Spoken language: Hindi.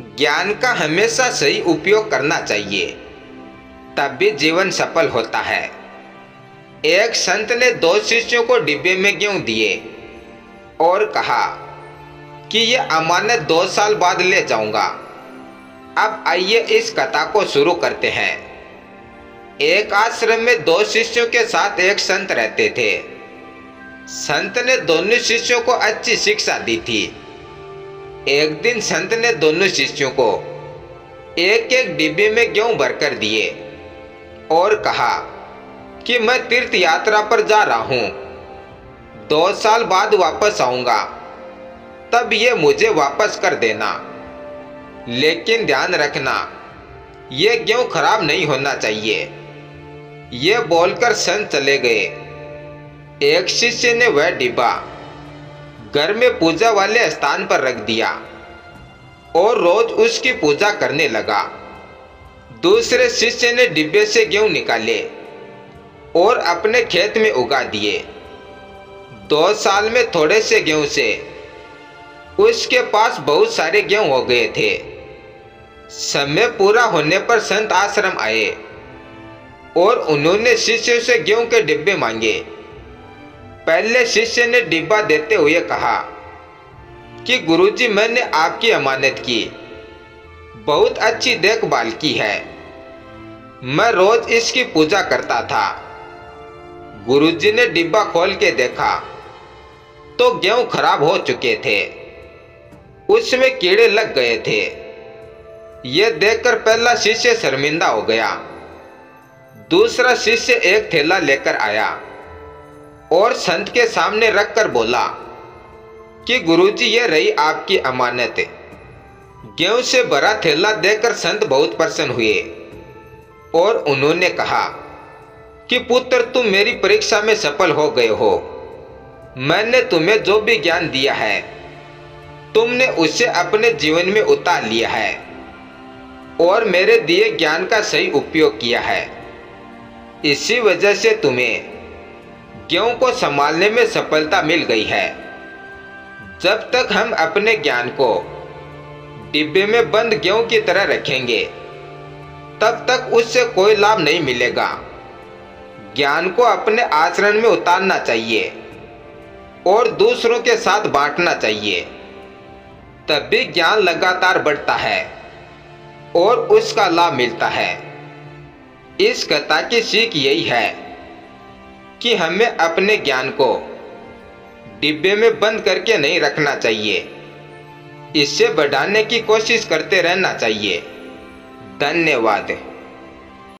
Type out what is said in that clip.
ज्ञान का हमेशा सही उपयोग करना चाहिए, तब भी जीवन सफल होता है। एक संत ने 2 शिष्यों को डिब्बे में गेहूं दिए और कहा कि ये अमानत 2 साल बाद ले जाऊंगा। अब आइए इस कथा को शुरू करते हैं। एक आश्रम में 2 शिष्यों के साथ एक संत रहते थे। संत ने दोनों शिष्यों को अच्छी शिक्षा दी थी। एक दिन संत ने दोनों शिष्यों को एक एक डिब्बे में गेहूं भरकर दिए और कहा कि मैं तीर्थ यात्रा पर जा रहा हूं, 2 साल बाद वापस आऊंगा, तब ये मुझे वापस कर देना। लेकिन ध्यान रखना, ये गेहूं खराब नहीं होना चाहिए। ये बोलकर संत चले गए। एक शिष्य ने वह डिब्बा घर में पूजा वाले स्थान पर रख दिया और रोज उसकी पूजा करने लगा। दूसरे शिष्य ने डिब्बे से गेहूं निकाले और अपने खेत में उगा दिए। 2 साल में थोड़े से गेहूं से उसके पास बहुत सारे गेहूं हो गए थे। समय पूरा होने पर संत आश्रम आए और उन्होंने शिष्य से गेहूं के डिब्बे मांगे। पहले शिष्य ने डिब्बा देते हुए कहा कि गुरुजी, मैंने आपकी अमानत की बहुत अच्छी देखभाल की है, मैं रोज इसकी पूजा करता था। गुरुजी ने डिब्बा खोल के देखा तो गेहूं खराब हो चुके थे, उसमें कीड़े लग गए थे। यह देखकर पहला शिष्य शर्मिंदा हो गया। दूसरा शिष्य एक थैला लेकर आया और संत के सामने रखकर बोला कि गुरुजी, ये रही आपकी अमानत। गेहूं से भरा थैला देखकर संत बहुत प्रसन्न हुए और उन्होंने कहा कि पुत्र, तुम मेरी परीक्षा में सफल हो गए हो। मैंने तुम्हें जो भी ज्ञान दिया है, तुमने उसे अपने जीवन में उतार लिया है और मेरे दिए ज्ञान का सही उपयोग किया है। इसी वजह से तुम्हें गेहूं को संभालने में सफलता मिल गई है। जब तक हम अपने ज्ञान को डिब्बे में बंद गेहूं की तरह रखेंगे, तब तक उससे कोई लाभ नहीं मिलेगा। ज्ञान को अपने आचरण में उतारना चाहिए और दूसरों के साथ बांटना चाहिए, तब भी ज्ञान लगातार बढ़ता है और उसका लाभ मिलता है। इस कथा की सीख यही है कि हमें अपने ज्ञान को डिब्बे में बंद करके नहीं रखना चाहिए, इससे बढ़ाने की कोशिश करते रहना चाहिए। धन्यवाद।